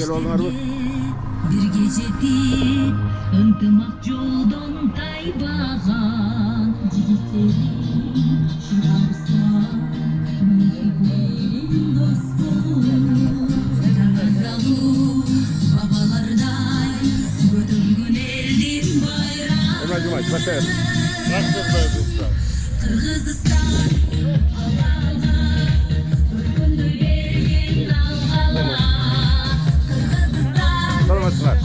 келип алдыңарбы? Bir gecedi ынтымақ жолдон тайбаған жігіттерім шыдарса мектептен дос болуп жаңазалу бабалардай көтөргөн элдин байрагы Кыргызстан көргөндөй берген алгала Саламатсыздар.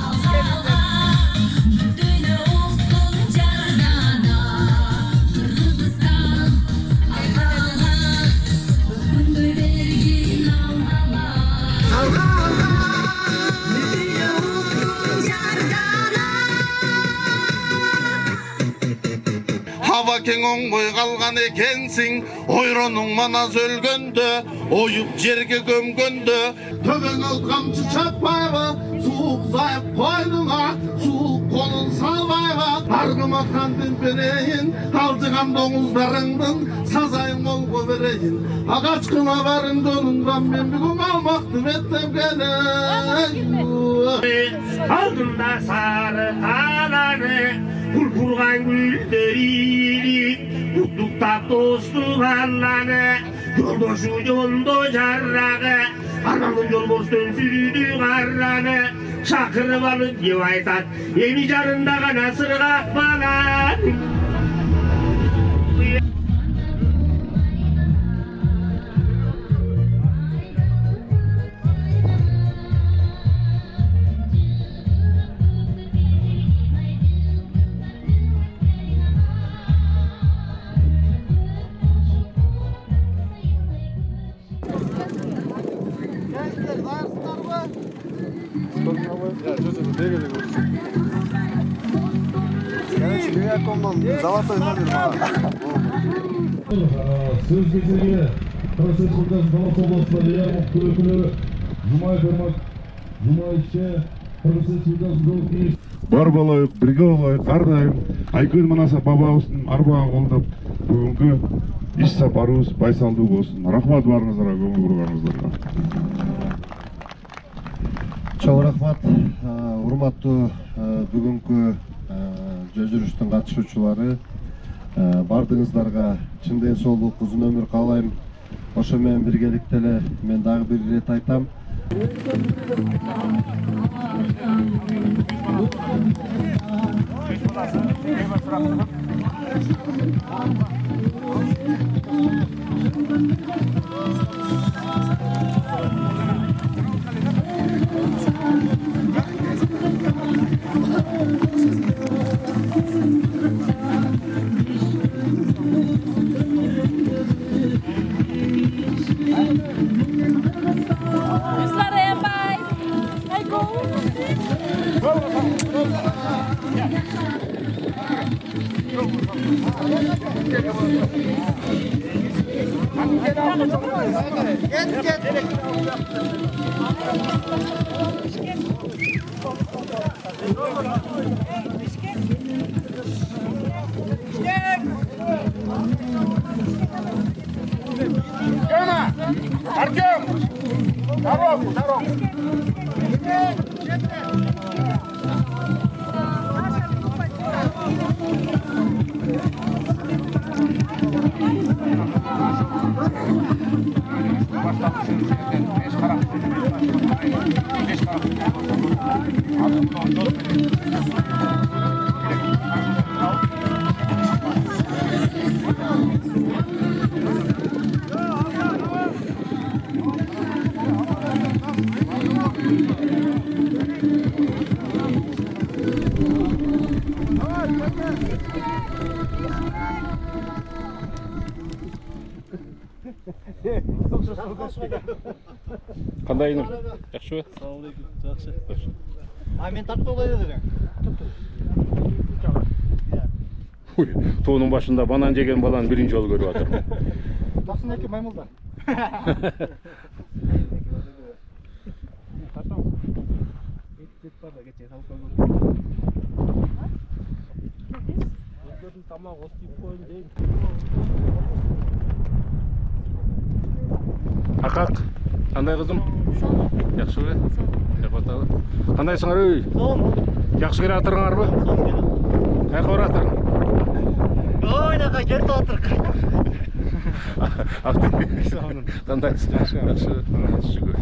Hava keng oңбой қалған екенсің, ойронуң манас өлгөндө, ойып жерге көмгөндө. Төбең ал қамчы чаппайбы, суық зайып қойдыңа, суық қолын салбайбы. Арғыма қандын берейін, алжыған доңыздарыңдың сазайын қолға берейін. Ағач қына барын доныңдан мен бүгін алмақты беттеп келейін. Алдында сары қаланы Пурпурған гүлдері Құттықтап достық Алланы Жолдошу жолдо жаррағы Арманын жол бостын сүрді қарраны Шақырып алып деп айтат Еми жарында ғана сырғақ балан Золотой номер Сөз кезегі Қырғыз Республикасының Талас облысында Ярмық өкілі Жұмай Бермак Жұмайче Қырғыз Республикасының жол кеңес бар болайық, бірге болайық, әрдайым Айкөл Манаса бабабыздың арбаға қолдап бүгінгі іс сапарымыз байсалды болсын. Рахмат барыңыздарға, көңіл бұрғаныңыздарға. Чоң рахмат, урматтуу бүгүнкү жүрүштүн катышуучулары, бардыгыңыздарга чын ден соолук, узун өмүр каалайм. Ошо менен биргеликте эле мен дагы бир ирет айтам. Артем! Дорогу! Қандай нұр? Жақсы ба? Саламалейкум, жақсы. Мен тартып алай дедім. Тоғының башында банан жеген баланы бірінші жол көріп жатыр. Тақсын әке маймылда. Ақақ, Кандай кызым? Жакшыбы? Жакшы атабы. Кандайсыңар үй? Жакшы келе атырыңарбы? Кайка баратырың? Ойнаға жерде отырық. Кандайсың? Жакшы. Шүгүр.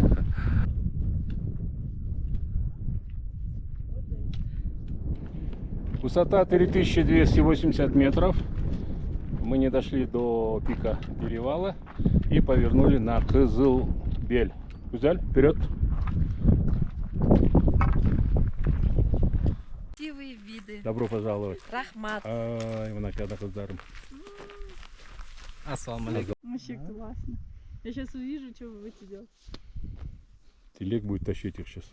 Высота 3280 метров. Мы не дошли до пика перевала и повернули на Кызылбель. Гүзел, вперед! Красивые виды. Добро пожаловать. Рахмат. Ай, мынакада кыздарым. Ассаламу алейкум. Вообще классно. Я сейчас увижу, что вы будете делать. Телег будет тащить их сейчас.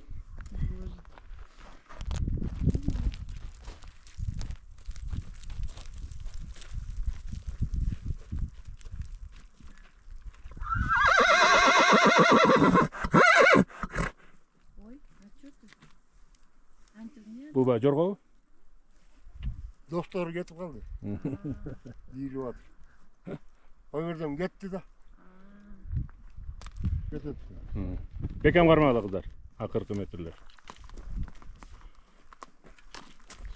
Буба, жорго? Достары кетіп қалды. Дейіліп жатыр. Ойырдым кетті да. Кетеді. Бекем қармады қыздар. Ақырғы метрлер.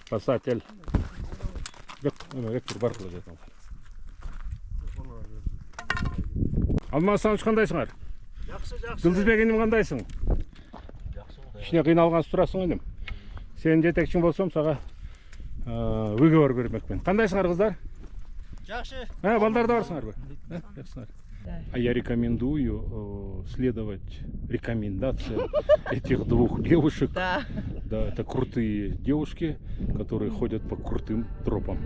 Спасатель. Бек бар қылы жетім. Алмас Саныч қандайсыңар? Жақсы. Жұлдызбек енім қандайсың? Ішіне қиналғансыз тұрасың енім. Сен жетекшің болсам, саға выговор бермекпен. Қандайсыңар қыздар? Жақсы. Балдар да барсыңар бе? Жақсыңар. А я рекомендую следовать рекомендациям этих двух девушек. Да. Да, это крутые девушки, которые ходят по крутым тропам.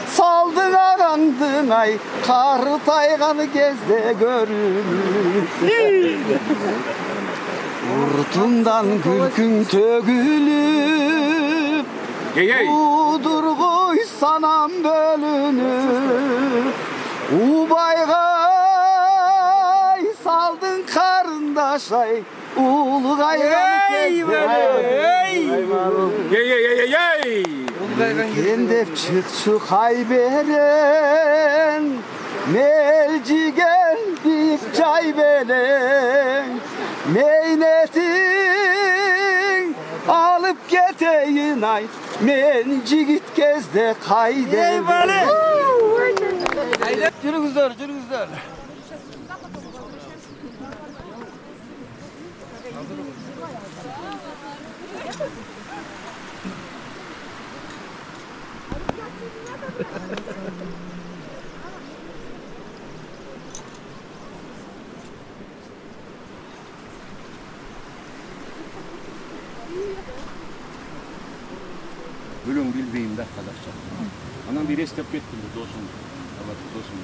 Saldın arandın ay, karı tayganı gezde görünür. Urtundan gülkün tögülüp, udur koy sanam bölünür. Ubaygay saldın karındaş ay, ulu kayganı gezde. Kendep çık hayberen, melci gel bir çay beren. Meynetin alıp geteyin ay, menci git gezde kayde. Yürü güzel. Bölüm bilbeyim de arkadaşlar. Anam bir estep kettim dostum. Evet dostum.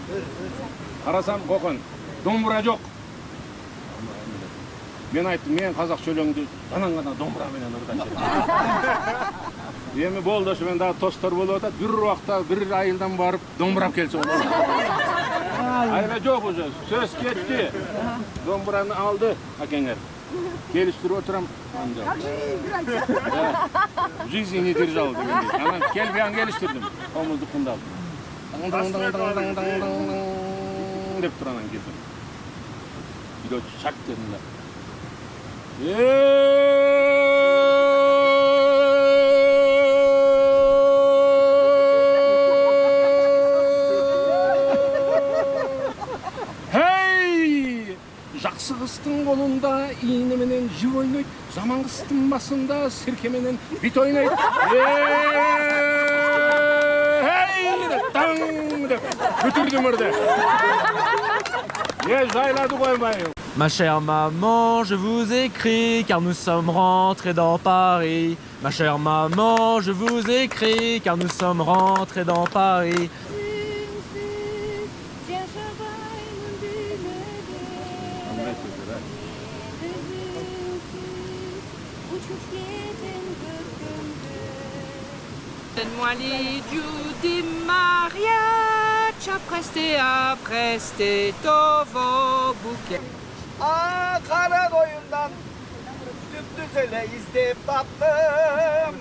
Karasam kokon. Домбыра жоқ. Мен айттым, мен қазақ өлеңді ғана домбыра менен ырдайын. Эми болду, мен дагы тостор болуп атат. Бир убакта бир айылдан барып домбырам келсе болот. Айла жоқ уже. Сөз кетти. Домбыраны алды акеңер. Келиштирип отурам. Жизни не держал дегендей. Анан келбеген келиштирдим. Комузду кундап. Деп туранан келдим. Үйдө шарт дедим да. Жақсы қыстың қолында иіні менен жіп ойнайды, жаман қыстың басында серке менен бит ойнайды. Ей деп, таң деп, көтерді мұрды. Жайлады қоймай. Ma chère maman, je vous écris car nous sommes rentrés dans Paris. Ma chère maman, je vous écris car nous sommes rentrés dans Paris. Donne-moi les dieux des mariages à prester ton bouquet. Kara koyundan sütlü söyle isteyip tattım.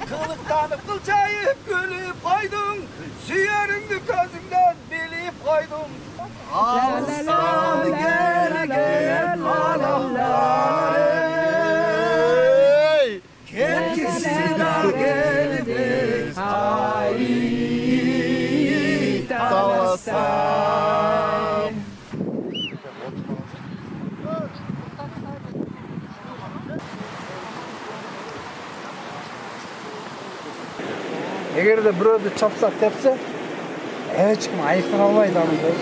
Kılıktanıp kılçayıp gülüp koydum. Süyörümdü gözümden bilip koydum. Alsan gel gel alamlar. Kendisinden geldi. Ay talasam. Егер де біреуді чапсақ тепсе, ешкім айыптын алмайды анандай.